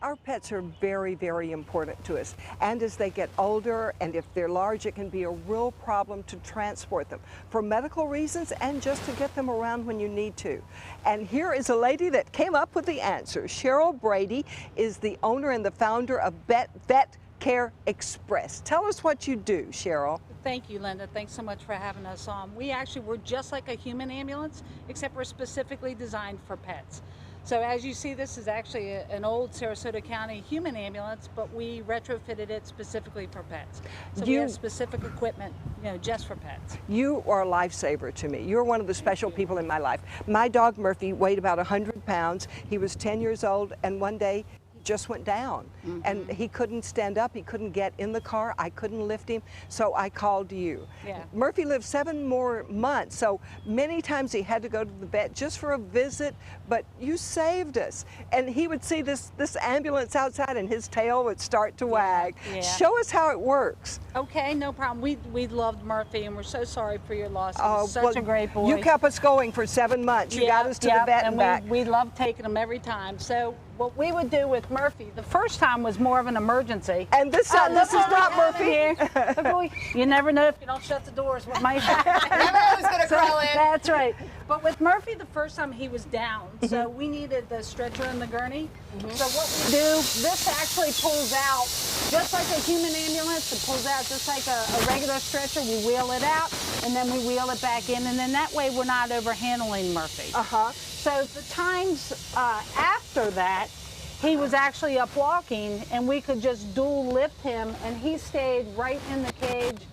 Our pets are very, very important to us. And as they get older, and if they're large, it can be a real problem to transport them for medical reasons and just to get them around when you need to. And here is a lady that came up with the answer. Cheryl Brady is the owner and the founder of Vet Care Express. Tell us what you do, Cheryl. Thank you, Linda. Thanks so much for having us on. We're just like a human ambulance, except we're specifically designed for pets. So as you see, this is actually an old Sarasota County human ambulance, but we retrofitted it specifically for pets. So we have specific equipment, just for pets. You are a lifesaver to me. You're one of the special people in my life. My dog Murphy weighed about 100 pounds. He was 10 years old, and one day just went down and he couldn't stand up, he couldn't get in the car, I couldn't lift him, so I called you. Yeah. Murphy lived 7 more months, so many times he had to go to the vet just for a visit, but you saved us. And he would see this ambulance outside and his tail would start to wag. Yeah. Show us how it works. Okay, no problem. We loved Murphy and we're so sorry for your loss. He was such a great boy. You kept us going for 7 months. You got us to the vet and back. We loved taking him every time. So what we would do with Murphy, the first time was more of an emergency. And this is not Murphy. You never know if you don't shut the doors what might happen. Never know who's going to crawl in. That's right. But with Murphy, the first time he was down, so we needed the stretcher and the gurney. So what we do, this actually pulls out just like a human ambulance. It pulls out just like a regular stretcher. We wheel it out, and then we wheel it back in, and then that way we're not overhandling Murphy. So the times after that, he was actually up walking, and we could just dual lift him, and he stayed right in the cage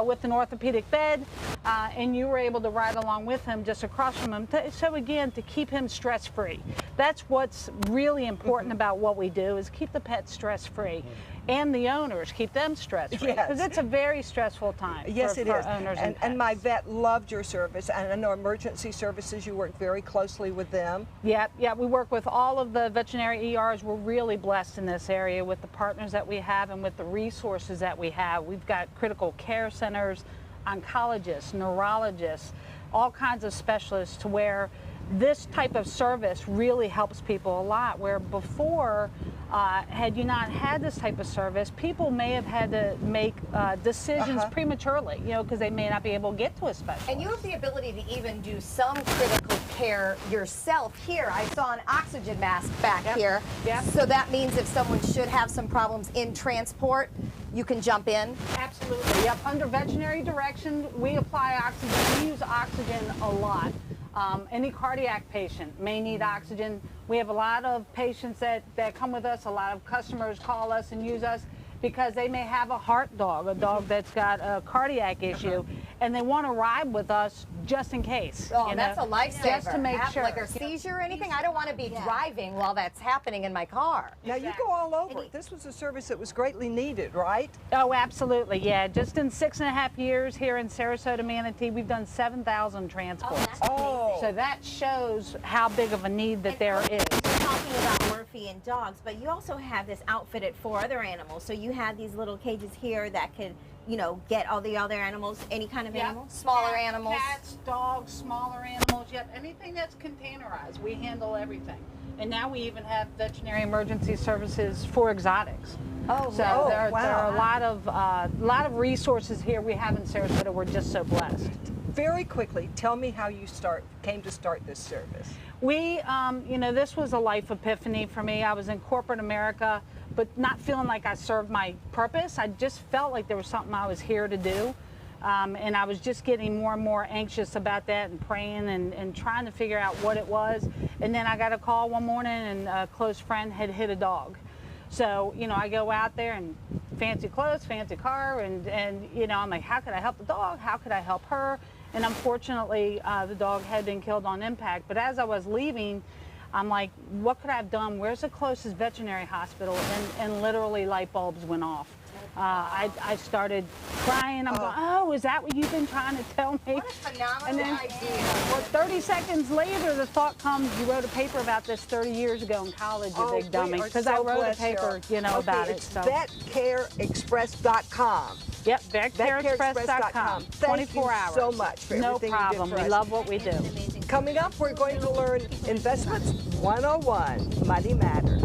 with an orthopedic bed, and you were able to ride along with him just across from him. So again, to keep him stress-free. That's what's really important about what we do, is keep the pets stress-free. And the owners, keep them stress-free. Because it's a very stressful time for owners and pets. And my vet loved your service. And I know emergency services, you work very closely with them. Yeah, we work with all of the veterinary ERs. We're really blessed in this area with the partners that we have and with the resources that we have. We've got critical care centers, oncologists, neurologists, all kinds of specialists, to where this type of service really helps people a lot, where before, had you not had this type of service, people may have had to make decisions prematurely, because they may not be able to get to a specialist. And you have the ability to even do some critical care yourself here. I saw an oxygen mask back here. So that means if someone should have some problems in transport, you can jump in? Absolutely, yep. Under veterinary direction, we apply oxygen. We use oxygen a lot. Any cardiac patient may need oxygen. We have a lot of patients that come with us, a lot of customers call us and use us because they may have a heart dog, a dog that's got a cardiac issue, and they want to ride with us just in case. Oh, that's a lifesaver. Just to make sure. Like a seizure or anything? I don't want to be driving while that's happening in my car. Now you go all over. This was a service that was greatly needed, right? Oh, absolutely, yeah. Just in 6.5 years here in Sarasota, Manatee, we've done 7,000 transports. So that shows how big of a need that there is. We're talking about Murphy and dogs, but you also have this outfitted for other animals. So you have these little cages here that could, get all the other animals, any kind of animals? Smaller animals? Cats, dogs, smaller animals, anything that's containerized, we handle everything. And now we even have veterinary emergency services for exotics. Oh, so there are a lot of resources here we have in Sarasota. We're just so blessed. Very quickly, tell me how you came to start this service. We, this was a life epiphany for me. I was in corporate America, but not feeling like I served my purpose. I just felt like there was something I was here to do. And I was just getting more and more anxious about that and praying and trying to figure out what it was. And then I got a call one morning, and a close friend had hit a dog. So, I go out there and fancy clothes, fancy car, and I'm like, how could I help the dog? How could I help her? And unfortunately, the dog had been killed on impact. But as I was leaving, I'm like, what could I have done? Where's the closest veterinary hospital? And literally light bulbs went off. I started crying. I'm going, oh, is that what you've been trying to tell me? What a phenomenal and then, idea. 30 seconds later, the thought comes, you wrote a paper about this 30 years ago in college, you big dummy. Because I wrote a paper, about it. So. VetCareExpress.com. Yep, VetCareExpress.com. 24 hours. So much for everything No problem. You did for we us. love what we do. Coming up, we're going to learn Investments 101, Money Matters.